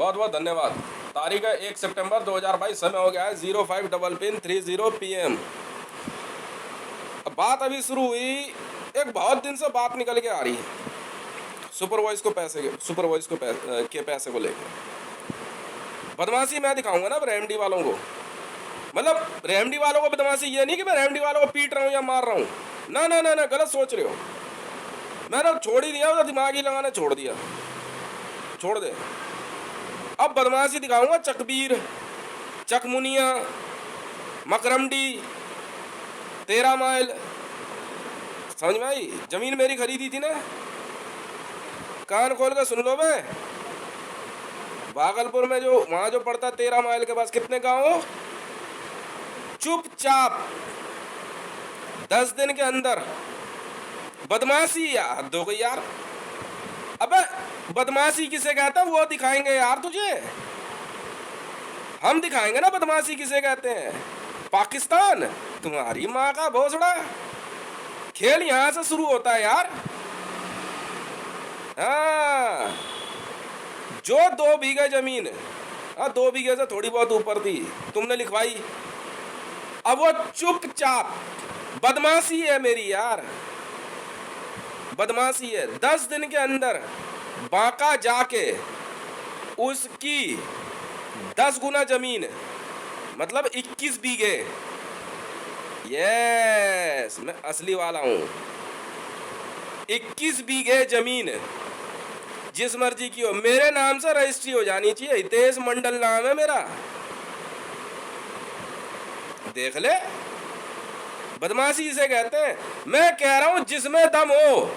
बहुत बहुत धन्यवाद। तारीख है 1 सितंबर 2022, समय हो गया है 05:30 PM। अब बात अभी शुरू हुई, एक बहुत दिन से बात निकल के आ रही है सुपरवाइज के पैसे को लेकर। बदमाशी मैं दिखाऊंगा ना रेमडी वालों को, मतलब रेमडी वालों को बदमाशी ये नहीं कि मैं रेमडी वालों को पीट रहा हूँ या मार रहा हूँ, ना ना ना ना, गलत सोच रहे हो। मैंने छोड़ ही दिया, दिमाग ही लगाना छोड़ दिया, छोड़ दे। अब बदमाशी दिखाऊंगा चकबीर, चकमुनिया, मकरमडी, 13 माइल। समझ में आई? जमीन मेरी खरीदी थी ना, कान खोल कर सुन लो। मैं भागलपुर में जो वहां जो पड़ता 13 माइल के पास कितने गांव, चुपचाप 10 दिन के अंदर बदमाशी यार दो गई यार। अबे बदमाशी किसे कहते हैं वो दिखाएंगे यार तुझे, हम दिखाएंगे ना बदमाशी किसे कहते हैं। पाकिस्तान तुम्हारी माँ का भोसड़ा, खेल यहां से शुरू होता है यार। हाँ, जो 2 बीघे जमीन, हाँ 2 बीघे से थोड़ी बहुत ऊपर थी, तुमने लिखवाई, अब वो चुपचाप, बदमाशी है मेरी यार, बदमाशी है। 10 दिन के अंदर बांका जाके उसकी 10 गुना जमीन, मतलब 21 बीघे, यस मैं असली वाला हूं, 21 बीघे जमीन जिस मर्जी की हो, मेरे नाम से रजिस्ट्री हो जानी चाहिए। हितेश मंडल नाम है मेरा, देख ले। बदमाशी इसे कहते हैं। मैं कह रहा हूं जिसमें दम हो,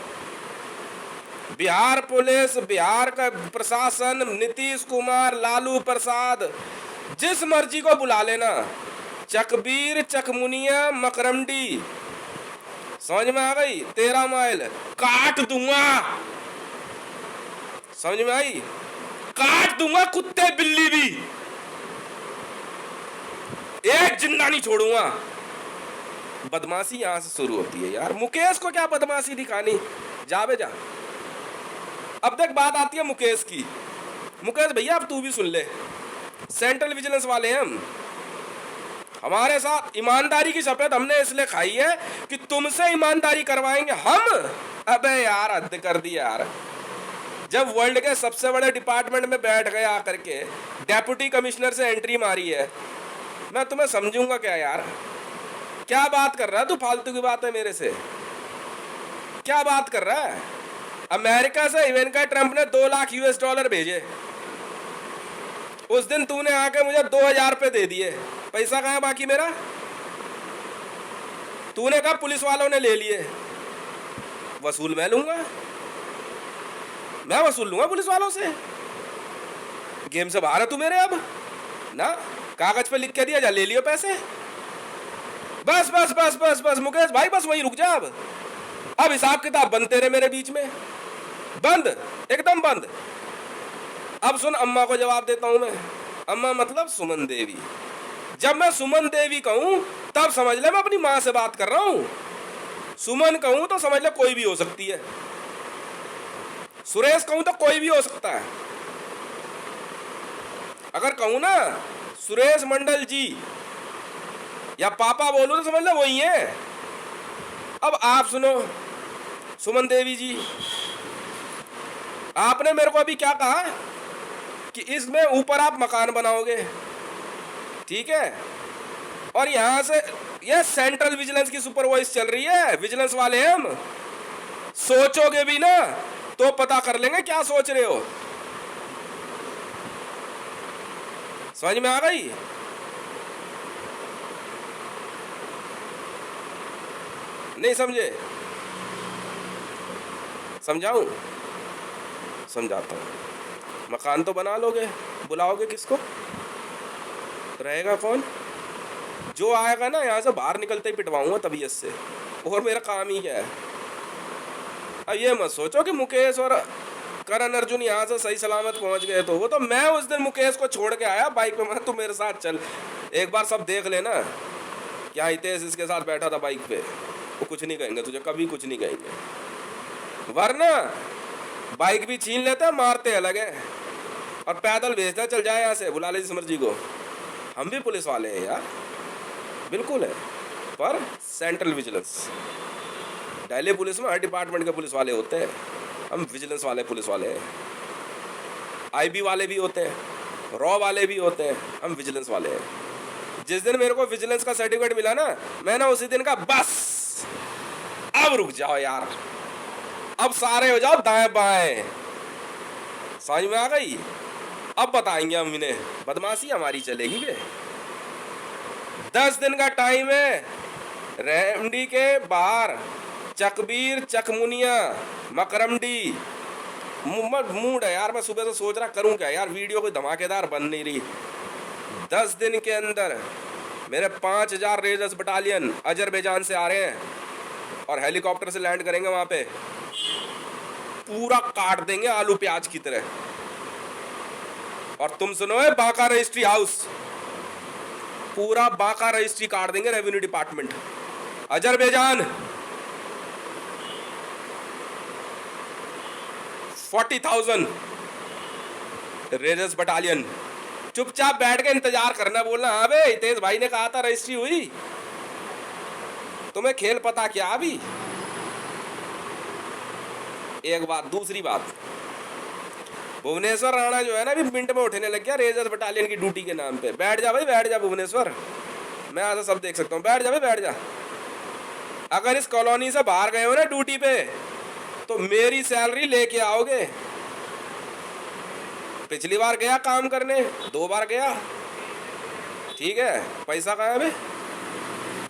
बिहार पुलिस, बिहार का प्रशासन, नीतीश कुमार, लालू प्रसाद, जिस मर्जी को बुला लेना, चकबीर, चकमुनिया, मकरमडी, समझ में आ गई? 13 माइल काट दूंगा, समझ में आई? काट दूंगा, कुत्ते बिल्ली भी, एक जिंदा नहीं छोड़ूंगा। बदमाशी यहां से शुरू होती है यार। मुकेश को क्या बदमाशी दिखानी, जावे जा। अब तक बात आती है मुकेश की। मुकेश भैया अब तू भी सुन ले, सेंट्रल विजिलेंस वाले हैं हम, हमारे साथ ईमानदारी की शपथ हमने इसलिए खाई है कि तुमसे ईमानदारी करवाएंगे हम। अबे यार हद कर दी यार, जब वर्ल्ड के सबसे बड़े डिपार्टमेंट में बैठ गए आकर के, डेप्यूटी कमिश्नर से एंट्री मारी है, मैं तुम्हें समझूंगा क्या यार? क्या बात कर रहा है तू? फालतू की बात है मेरे से, क्या बात कर रहा है? अमेरिका से इवेंका ट्रंप ने 2 लाख $US भेजे, उस दिन तूने आके मुझे 2000 रुपये दे दिए, पैसा कहाँ बाकी मेरा? तूने कहा पुलिस वालों ने ले लिए, वसूल मैं लूंगा, मैं वसूल लूंगा पुलिस वालों से। गेम से बाहर है तू मेरे अब ना, कागज पे लिख के दिया, जा ले लियो पैसे। बस बस बस बस बस मुकेश भाई, बस वही रुक जा। अब हिसाब किताब बंद तेरे मेरे बीच में, बंद, एकदम बंद। अब सुन, अम्मा को जवाब देता हूं मैं। अम्मा मतलब सुमन देवी। जब मैं सुमन देवी कहूं तब समझ ले मैं अपनी मां से बात कर रहा हूं। सुमन कहूं तो समझ ले कोई भी हो सकती है, सुरेश कहूं तो कोई भी हो सकता है। अगर कहूं ना सुरेश मंडल जी या पापा बोलूं तो समझ ले वही है। अब आप सुनो सुमन देवी जी, आपने मेरे को अभी क्या कहा कि इसमें ऊपर आप मकान बनाओगे, ठीक है, और यहां से यह सेंट्रल विजिलेंस की सुपरवाइज चल रही है, विजिलेंस वाले हैं हम। सोचोगे भी ना तो पता कर लेंगे क्या सोच रहे हो। समझ में आ गई? नहीं समझे? समझाऊं? समझाता हूं। मकान तो बना लोगे, बुलाओगे किसको? रहेगा कौन? जो आएगा ना यहाँ से बाहर निकलते ही पिटवाऊंगा तबीयत से, और मेरा काम ही क्या है। अब ये मत सोचो कि मुकेश और करण अर्जुन यहाँ से सही सलामत पहुंच गए, तो वो तो मैं उस दिन मुकेश को छोड़ के आया बाइक पे, मैं तू मेरे साथ चल, एक बार सब देख लेना। क्या हितेश इसके साथ बैठा था बाइक पे, वो कुछ नहीं कहेंगे तुझे, कभी कुछ नहीं कहेंगे, वरना बाइक भी छीन लेते, मारते अलग है। और पैदल भेजता चल जाए यहाँ से, बुला ले समर जी को। हम भी पुलिस वाले हैं यार, बिल्कुल है, पर सेंट्रल विजिलेंस। दिल्ली पुलिस में हर डिपार्टमेंट के पुलिस वाले होते हैं, हम विजिलेंस वाले पुलिस वाले हैं। आईबी वाले भी होते हैं, रॉ वाले भी होते हैं, हम विजिलेंस वाले हैं। जिस दिन मेरे को विजिलेंस का सर्टिफिकेट मिला ना, मैंने उसी दिन का बस अब रुक जाओ यार, अब सारे हो जाओ दाएं बाएं। समझ में आ गई? अब बताएंगे हम इन्हें, बदमाशी हमारी चलेगी बे। 10 दिन का टाइम है। रेमडी के बाहर चकबीर, चकमुनिया, मकरमडी मूड है यार। मैं सुबह से सोच रहा करूं क्या यार, वीडियो कोई धमाकेदार बन नहीं रही। 10 दिन के अंदर मेरे 5000 रेजर्स बटालियन अजरबैजान से आ रहे हैं और हेलीकॉप्टर से लैंड करेंगे वहां पे। पूरा काट देंगे आलू प्याज की तरह। और तुम सुनो है, बांका रजिस्ट्री हाउस, पूरा बांका रजिस्ट्री काट देंगे, revenue department. Azerbaijan 40,000 rangers battalion. चुपचाप बैठ के इंतजार करना, बोलना हाँ बे हितेश भाई ने कहा था रजिस्ट्री हुई। तुम्हें खेल पता क्या अभी? एक बात। दूसरी बात, भुवनेश्वर राणा जो है ना, अभी मिनट में उठने लग गया रेजर्स बटालियन की ड्यूटी के नाम पे। बैठ जा भाई, बैठ जा भुवनेश्वर, मैं आज सब देख सकता हूँ। बैठ जा भाई, बैठ जा। अगर इस कॉलोनी से बाहर गए हो ना ड्यूटी पे, तो मेरी सैलरी लेके आओगे। पिछली बार गया काम करने, 2 बार गया, ठीक है, पैसा कहाँ है बे?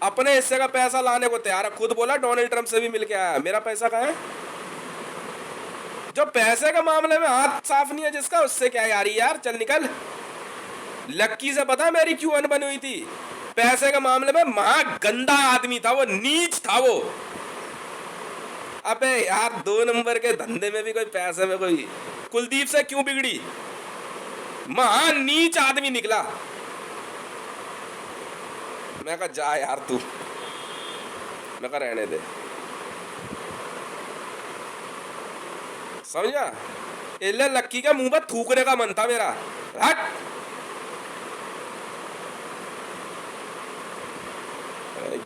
अपने हिस्से का पैसा लाने को तैयार है, खुद बोला डोनाल्ड ट्रंप से भी मिल के आया। मेरा पैसा कहाँ है? जो पैसे का मामले में हाथ साफ नहीं है जिसका, उससे क्या यारी यार, चल निकल। लक्की से पता है मेरी क्यों अनबन हुई थी? पैसे के मामले में महा गंदा आदमी था वो, नीच था वो। अबे यार 2 नंबर के धंधे में भी कोई पैसे में कोई, कुलदीप से क्यों बिगड़ी? महा नीच आदमी निकला। मैं कहा जा यार तू, मैं कहा रहने दे। समझा? इल्ले लक्की के मुंह पर थूकने का मन था मेरा। हट।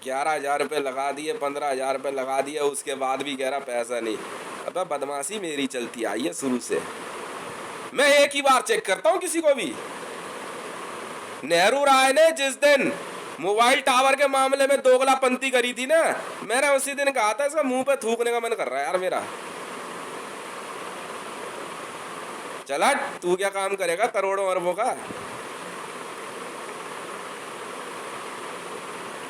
11,000 रुपये लगा दिए, 15,000 रुपये लगा दिए, उसके बाद भी कह रहा पैसा नहीं। अब बदमाशी मेरी चलती आई है शुरू से। मैं एक ही बार चेक करता हूँ किसी को भी। नेहरू राय ने जिस दिन मोबाइल टावर के मामले में दोगलापंती करी थी ना, मैंने उसी दिन कहा था इसका मुंह पे थूकने का मन कर रहा है यार मेरा। चला, तू क्या काम करेगा करोड़ों अरबों का?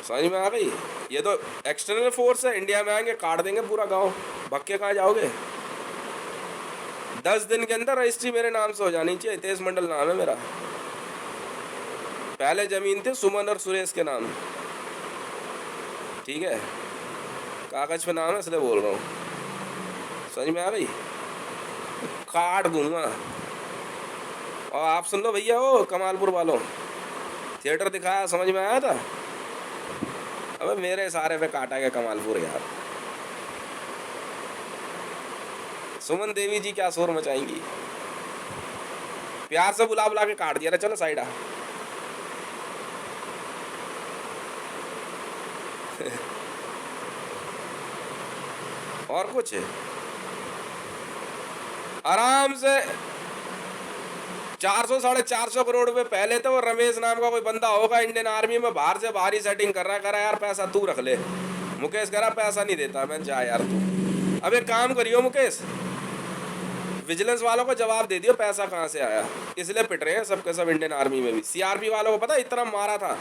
समझ में आ गई? ये तो एक्सटर्नल फोर्स है, इंडिया में आएंगे काट देंगे पूरा गांव। भग के कहाँ जाओगे? 10 दिन के अंदर रजिस्ट्री मेरे नाम से हो जानी चाहिए। हितेश मंडल नाम है मेरा। पहले जमीन थी सुमन और सुरेश के नाम, ठीक है, कागज पे नाम है इसलिए बोल रहा हूँ। समझ में आ गई? काट दूंगा। और आप सुन लो भैया, वो कमालपुर वालों, थिएटर दिखाया, समझ में आया था? अबे मेरे सारे पे काटा गया कमालपुर यार। सुमन देवी जी क्या शोर मचाएंगी, प्यार से बुला बुला के काट दिया। चलो साइड आ। और कुछ है? आराम से 400 साढ़े 400 करोड़ रुपए पहले तो वो रमेश नाम का कोई बंदा होगा इंडियन आर्मी में, बाहर से बाहरी सेटिंग कर रहा है यार पैसा तू रख ले। मुकेश कह रहा पैसा नहीं देता। मैं जा यार तू। अब एक काम करियो मुकेश, विजिलेंस वालों को जवाब दे दियो पैसा कहाँ से आया। इसलिए पिट रहे हैं सबके सब इंडियन आर्मी में भी। सीआरपी वालों को पता इतना मारा था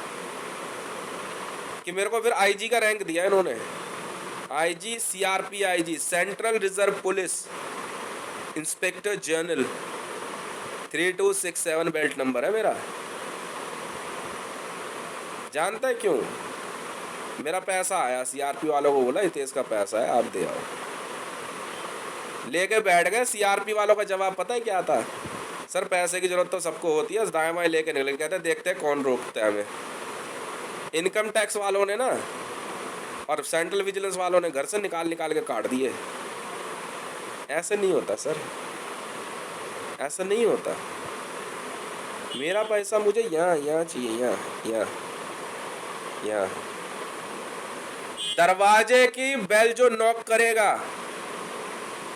कि मेरे को फिर आईजी का रैंक दिया इन्होंने। IG, CRP IG, central reserve police inspector general, 3267 belt number है मेरा। जानता है क्यों? मेरा पैसा आया, सीआरपी वालों को बोला हितेश का पैसा है, आप दे आओ। लेके बैठ गए। सीआरपी वालों का जवाब पता है क्या था? सर पैसे की जरूरत तो सबको होती है, दाएं बाएं लेके निकल गए थे, देखते हैं कौन रोकता है हमें। इनकम टैक्स वालों ने ना और सेंट्रल विजिलेंस वालों ने घर से निकाल निकाल के काट दिए। ऐसे नहीं होता सर, ऐसा नहीं होता। मेरा पैसा मुझे यहाँ यहाँ चाहिए, यहाँ यहाँ यहाँ। दरवाजे की बेल जो नॉक करेगा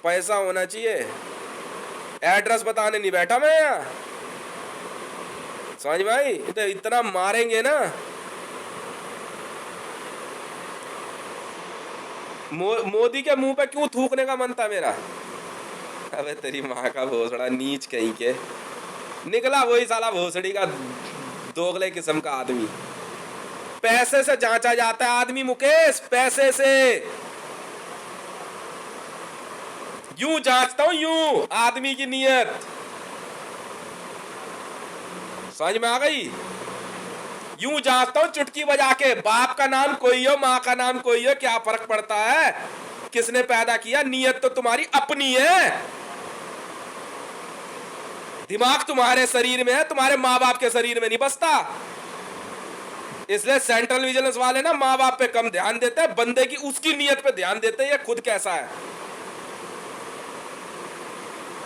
पैसा होना चाहिए। एड्रेस बताने नहीं बैठा मैं यहाँ, समझ भाई। तो इतना मारेंगे ना। मोदी के मुंह पे क्यों थूकने का मन था मेरा। अबे तेरी माँ का भोसड़ा नीच कहीं के निकला, वही साला भोसड़ी का दोगले किस्म का आदमी। पैसे से जांचा जाता है आदमी मुकेश, पैसे से। यूं जांचता हूं, यूं आदमी की नीयत। समझ में आ गई। यूं जांचता हूं चुटकी बजा के। बाप का नाम कोई हो, माँ का नाम कोई हो, क्या फर्क पड़ता है किसने पैदा किया। नीयत तो तुम्हारी अपनी है। दिमाग तुम्हारे शरीर में है, तुम्हारे माँ बाप के शरीर में नहीं बसता। इसलिए सेंट्रल विजिलेंस वाले ना माँ बाप पे कम ध्यान देते हैं, बंदे की उसकी नीयत पे ध्यान देते हैं, ये खुद कैसा है।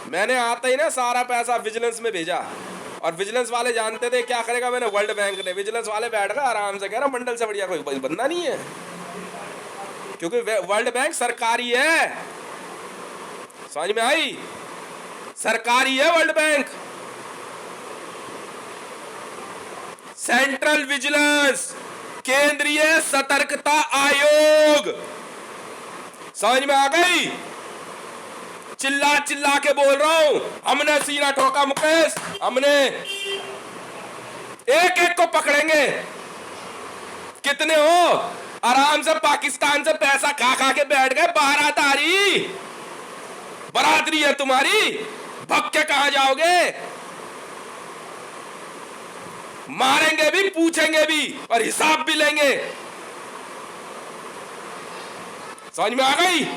मैंने आते ही ना सारा पैसा विजिलेंस में भेजा, और विजिलेंस वाले जानते थे क्या करेगा मैंने। वर्ल्ड बैंक ने, विजिलेंस वाले बैठ गए आराम से, कह रहा मंडल से बढ़िया कोई बंदा नहीं है, क्योंकि वर्ल्ड बैंक सरकारी है। समझ में आई। सरकारी है वर्ल्ड बैंक। सेंट्रल विजिलेंस, केंद्रीय सतर्कता आयोग। समझ में आ गई। चिल्ला चिल्ला के बोल रहा हूं, हमने सीना ठोका मुकेश, हमने एक एक को पकड़ेंगे। कितने हो, आराम से पाकिस्तान से पैसा खा खा के बैठ गए। बारात आ रही, बरादरी है तुम्हारी, भग के कहां जाओगे। मारेंगे भी, पूछेंगे भी, और हिसाब भी लेंगे। समझ में आ गई।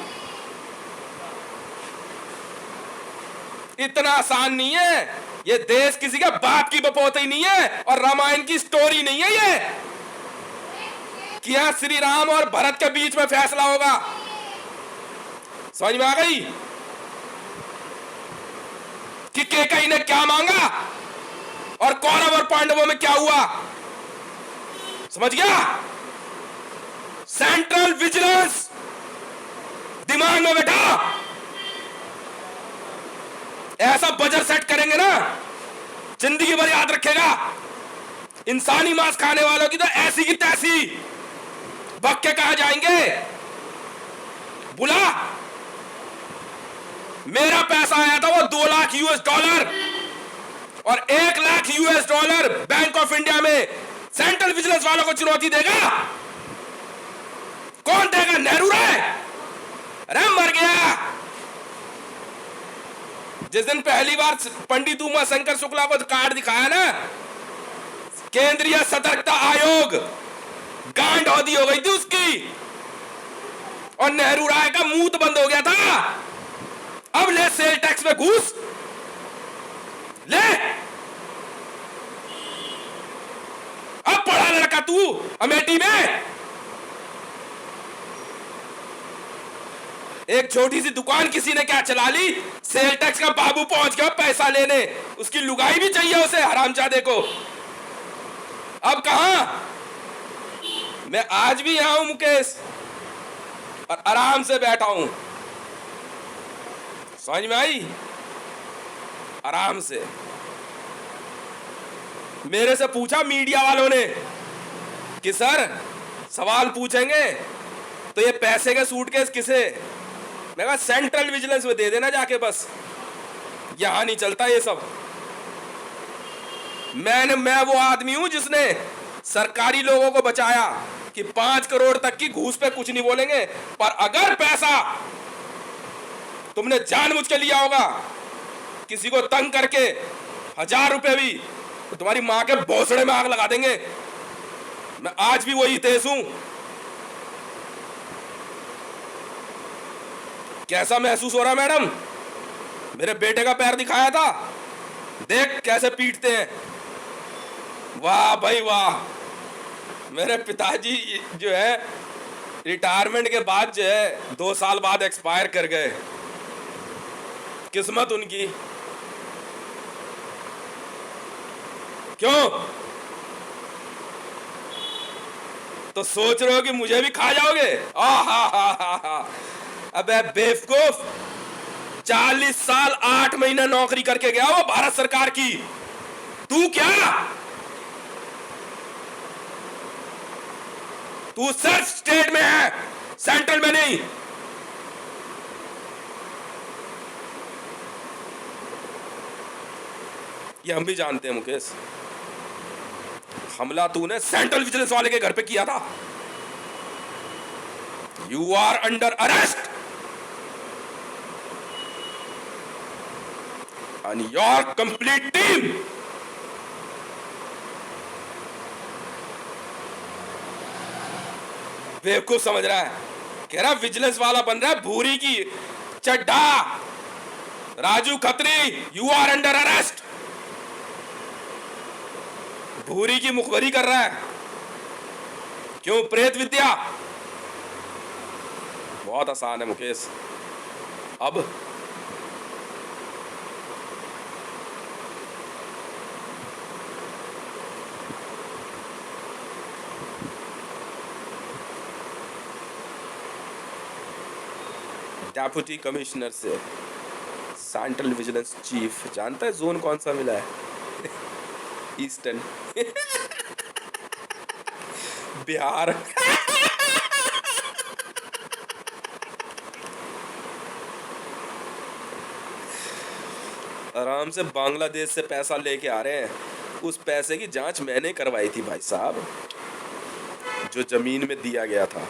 इतना आसान नहीं है ये देश, किसी का बाप की बपोती नहीं है, और रामायण की स्टोरी नहीं है ये कि यहां श्री राम और भरत के बीच में फैसला होगा। समझ में आ गई कि केकई ने क्या मांगा और कौरव और पांडवों में क्या हुआ। समझ गया। सेंट्रल विजिलेंस दिमाग में बैठा। ऐसा बजट सेट करेंगे ना, जिंदगी भर याद रखेगा। इंसानी मांस खाने वालों की तो ऐसी की तैसी, भग के कहां जाएंगे। बुला, मेरा पैसा आया था वो 2 लाख यूएस डॉलर और 1 lakh US dollar bank of India में। सेंट्रल विजिलेंस वालों को चुनौती देगा। कौन देगा? नेहरू राय। अरे मर गया। जिस दिन पहली बार पंडित उमा शंकर शुक्ला को कार्ड दिखाया ना, केंद्रीय सतर्कता आयोग, गांड होदी हो गई थी उसकी, और नेहरू राय का मुंह बंद हो गया था। अब ले सेल टैक्स में घूस ले। अब पढ़ा लड़का तू अमेठी में। एक छोटी सी दुकान किसी ने क्या चला ली, सेल टैक्स का बाबू पहुंच गया पैसा लेने, उसकी लुगाई भी चाहिए उसे, हरामजादे को। अब कहां? मैं आज भी यहां हूं मुकेश, और आराम से बैठा हूं। समझ में आई। आराम से। मेरे से पूछा मीडिया वालों ने कि सर सवाल पूछेंगे तो ये पैसे के सूटकेस किसे। मैं कहा सेंट्रल विजिलेंस में दे देना जाके, बस यहां नहीं चलता ये सब। मैं वो आदमी हूं जिसने सरकारी लोगों को बचाया कि 5 करोड़ तक की घूस पे कुछ नहीं बोलेंगे, पर अगर पैसा तुमने जानबूझ के लिया होगा किसी को तंग करके 1000 रुपए भी, तो तुम्हारी मां के भोसड़े में आग लगा देंगे। मैं आज भी वही तेज हूं। कैसा महसूस हो रहा मैडम? मेरे बेटे का पैर दिखाया था, देख कैसे पीटते हैं। वाह भाई वाह। मेरे पिताजी जो है रिटायरमेंट के बाद जो है 2 साल बाद एक्सपायर कर गए। किस्मत उनकी। क्यों? तो सोच रहे हो कि मुझे भी खा जाओगे? हा। अबे बेवकूफ, 40 साल 8 महीना नौकरी करके गया वो भारत सरकार की। तू क्या? तू सिर्फ स्टेट में है, सेंट्रल में नहीं। ये हम भी जानते हैं मुकेश, हमला तूने सेंट्रल विजिलेंस वाले के घर पे किया था। You are under arrest and your complete team. बेवकूफ समझ रहा है, कह रहा विजिलेंस वाला बन रहा है भूरी की Chadha. Raju Khatri, you are under arrest. Bhuri की मुखबरी कर रहा है। क्यों? प्रेत विद्या। बहुत आसान है मुकेश। अब डेप्यूटी कमिश्नर से सेंट्रल विजिलेंस चीफ, जानता है जोन कौन सा मिला है? ईस्टर्न। बिहार। आराम से बांग्लादेश से पैसा लेके आ रहे हैं। उस पैसे की जांच मैंने करवाई थी भाई साहब, जो जमीन में दिया गया था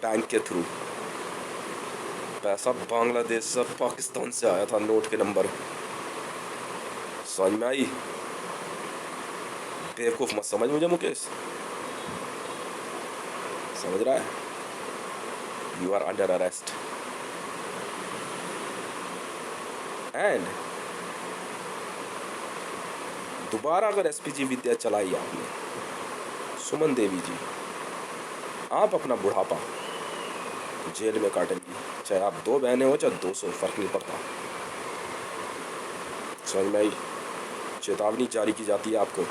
बैंक के थ्रू। पैसा बांग्लादेश से पाकिस्तान से आया था, नोट के नंबर। समझ में आई? बेवकूफ मत समझ मुझे मुकेश, समझ रहा है? You are under arrest and दोबारा अगर एसपीजी विद्या चलाई आपने, सुमन देवी जी, आप अपना बुढ़ापा जेल में काटेंगी। चाहे आप 2 बहनें हो चाहे 200, फर्क नहीं पड़ता। समझ में आई? चेतावनी जारी की जाती है आपको।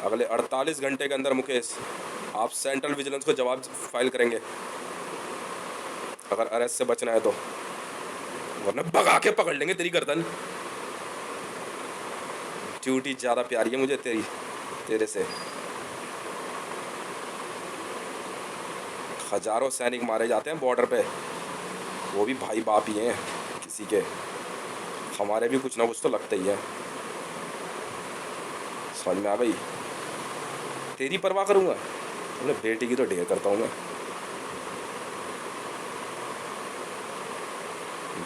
अगले 48 घंटे के अंदर मुकेश आप सेंट्रल विजिलेंस को जवाब फाइल करेंगे, अगर अरेस्ट से बचना है तो, वरना भगा के पकड़ लेंगे तेरी गर्दन। ड्यूटी ज़्यादा प्यारी है मुझे तेरे से। हजारों सैनिक मारे जाते हैं बॉर्डर पे, वो भी भाई बाप ही हैं किसी के। हमारे भी कुछ ना कुछ तो लगता ही है। समझ में आ गई? तेरी परवाह करूँगा, अपने बेटी की तो ढेर करता हूँ मैं।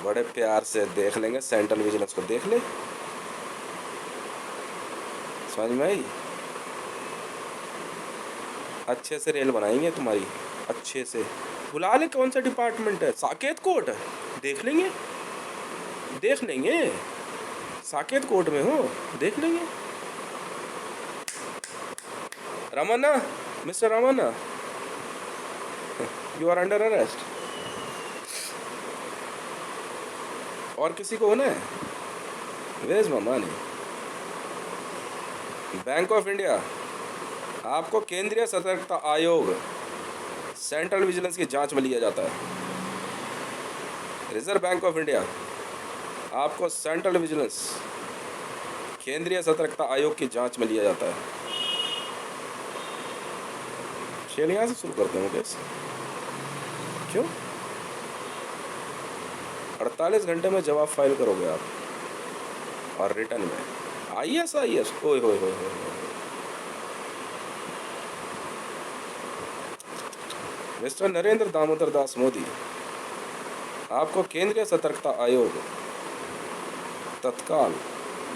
बड़े प्यार से देख लेंगे, सेंट्रल विजिलेंस को देख ले। समझ में आई? अच्छे से रेल बनाएंगे तुम्हारी, अच्छे से। बुला ले, कौन सा डिपार्टमेंट है? साकेत कोर्ट, देख लेंगे। साकेत कोर्ट में हो, देख लेंगे। Ramanna, mister Ramanna, you are under arrest. और किसी को होना है? वेज मामा ने बैंक ऑफ इंडिया, आपको केंद्रीय सतर्कता आयोग सेंट्रल विजिलेंस की जांच में लिया जाता है। रिजर्व बैंक ऑफ इंडिया, आपको सेंट्रल विजिलेंस केंद्रीय सतर्कता आयोग की जांच में लिया जाता है। खेल यहाँ से शुरू करते हैं मुकेश। क्यों? 48 घंटे में जवाब फाइल करोगे आप, और रिटर्न में आईएएस ओए होए होए होए। मिस्टर नरेंद्र दामोदर दास मोदी, आपको केंद्रीय सतर्कता आयोग तत्काल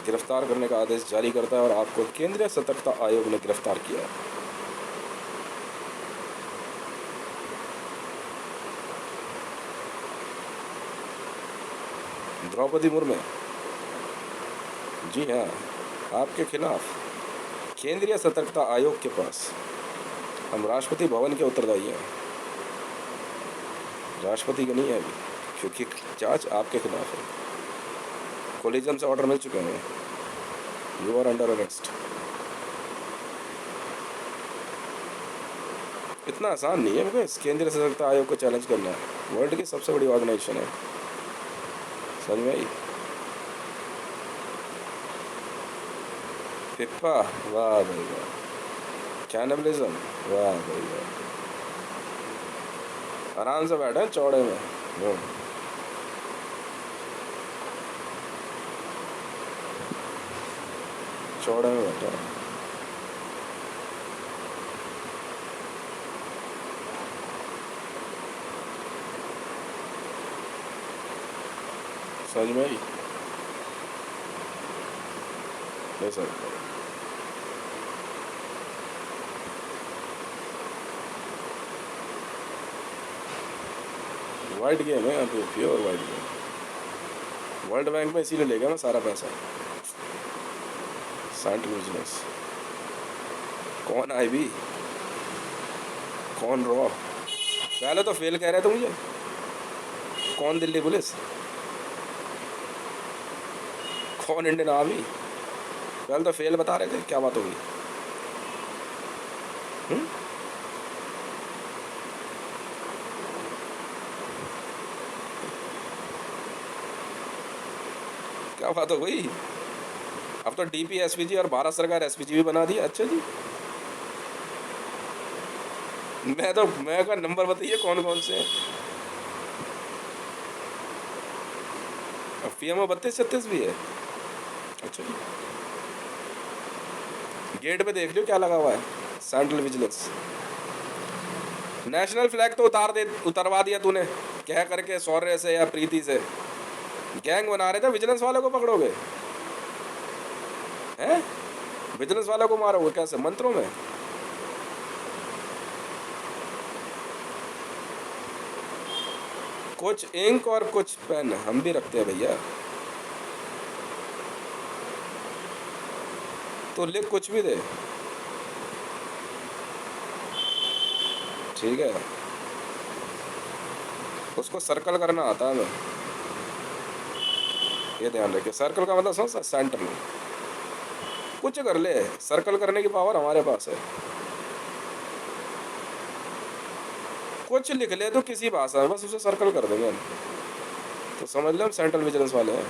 गिरफ्तार करने का आदेश जारी करता है, और आपको केंद्रीय सतर्कता आयोग ने गिरफ्तार किया है। द्रौपदी मुर्मू, जी हाँ, आपके खिलाफ केंद्रीय सतर्कता आयोग के पास हम राष्ट्रपति भवन के उत्तरदायी हैं। राष्ट्रपति का नहीं है अभी, क्योंकि जांच आपके खिलाफ है। कोलिजन से ऑर्डर मिल चुके हैं। You are under arrest. इतना आसान नहीं है मुकेश केंद्रीय सतर्कता आयोग को चैलेंज करना है। वर्ल्ड की सबसे बड़ी ऑर्गेनाइजेशन है, समझ में आई? फिप्पा, वाह भाई वाह। कैनिबलिज्म, वाह भाई वाह। आराम से बैठे हैं चौड़े में। चौड़े में बैठे हैं। समझ में आई? नहीं समझ में आई। वाइट गेम है यहाँ पे, pure white game. World bank में इसीलिए ले गया मैं सारा पैसा। सेंट बिजनेस, कौन आई भी, कौन रॉ? पहले तो फेल कह रहे थे मुझे, कौन दिल्ली पुलिस, कौन इंडियन आर्मी? पहले तो फेल बता रहे थे, क्या बात होगी? क्या बात हो गई? अब तो डीपी एसपीजी और भारत सरकार एसपीजी भी बना दिया। अच्छा जी, मैं का नंबर बताइए कौन कौन से हैं? पीएमओ 32-36 भी है। अच्छा जी, गेट पे देख लियो क्या लगा हुआ है, सेंट्रल विजिलेंस। नेशनल फ्लैग तो उतरवा दिया तूने, कह करके शौर्य से या प्रीति से। गैंग बना रहे थे, विजिलेंस वालों को पकड़ोगे? हैं? विजिलेंस वालों को मारोगे कैसे, मंत्रों में? कुछ इंक और कुछ पेन हम भी रखते हैं भैया, तो लिख कुछ भी दे, ठीक है? उसको सर्कल करना आता है हमें, ये ध्यान रखिए। सर्कल का मतलब समझ, सेंटर में कुछ कर ले, सर्कल करने की पावर हमारे पास है। कुछ लिख ले तो किसी भाषा में, बस उसे सर्कल कर देंगे हम, तो समझ ले हम सेंट्रल विजिलेंस वाले हैं।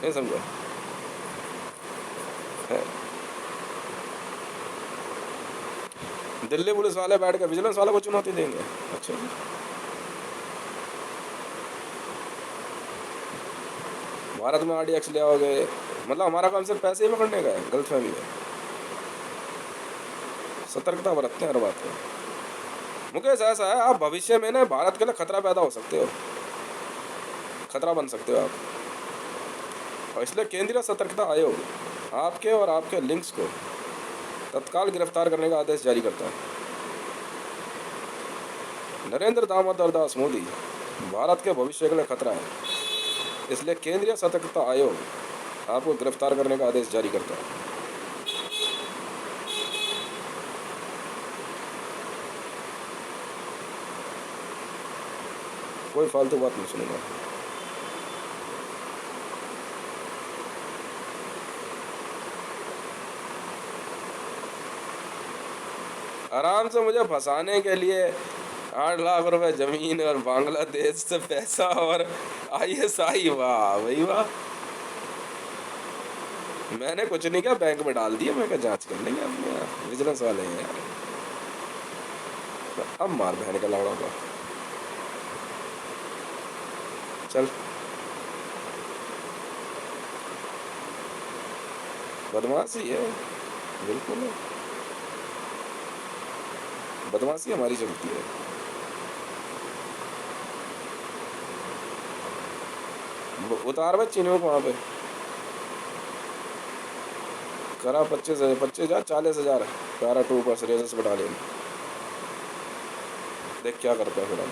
नहीं समझो? दिल्ली पुलिस वाले बैठ कर विजिलेंस वालों को चुनौती देंगे? अच्छा जी, भारत में आरडीएक्स ले आओगे, मतलब हमारा काम सिर्फ पैसे ही पकड़ने का है? गलतफहमी है। सतर्कता बरतते हैं हर बात में। मुकेश ऐसा है, आप भविष्य में ना भारत के लिए खतरा पैदा हो सकते हो, खतरा बन सकते हो आप, और इसलिए केंद्रीय सतर्कता आयोग आपके और आपके लिंक्स को तत्काल गिरफ्तार करने का आदेश जारी करता है। नरेंद्र दामोदर दास मोदी भारत के भविष्य के लिए खतरा है, इसलिए केंद्रीय सतर्कता आयोग आपको गिरफ्तार करने का आदेश जारी करता है। कोई फालतू बात नहीं सुनूंगा। आराम से मुझे फंसाने के लिए 8 लाख रुपए जमीन और बांग्लादेश से पैसा और ISI, वाह भाई वाह। मैंने कुछ नहीं किया, बैंक में डाल दिया, मैं क्या जांच कर लेंगे अपने यहाँ, विजिलेंस वाले हैं यार। अब मार बहन का लौड़ा का, चल बदमाशी है, बिल्कुल बदमाशी हमारी चलती है। उतार बच्चे चीनों को वहाँ पे करा 25,000 40,000 पैरा 2 पर रेजर्स बटालियन, देख क्या करता है फिर हम।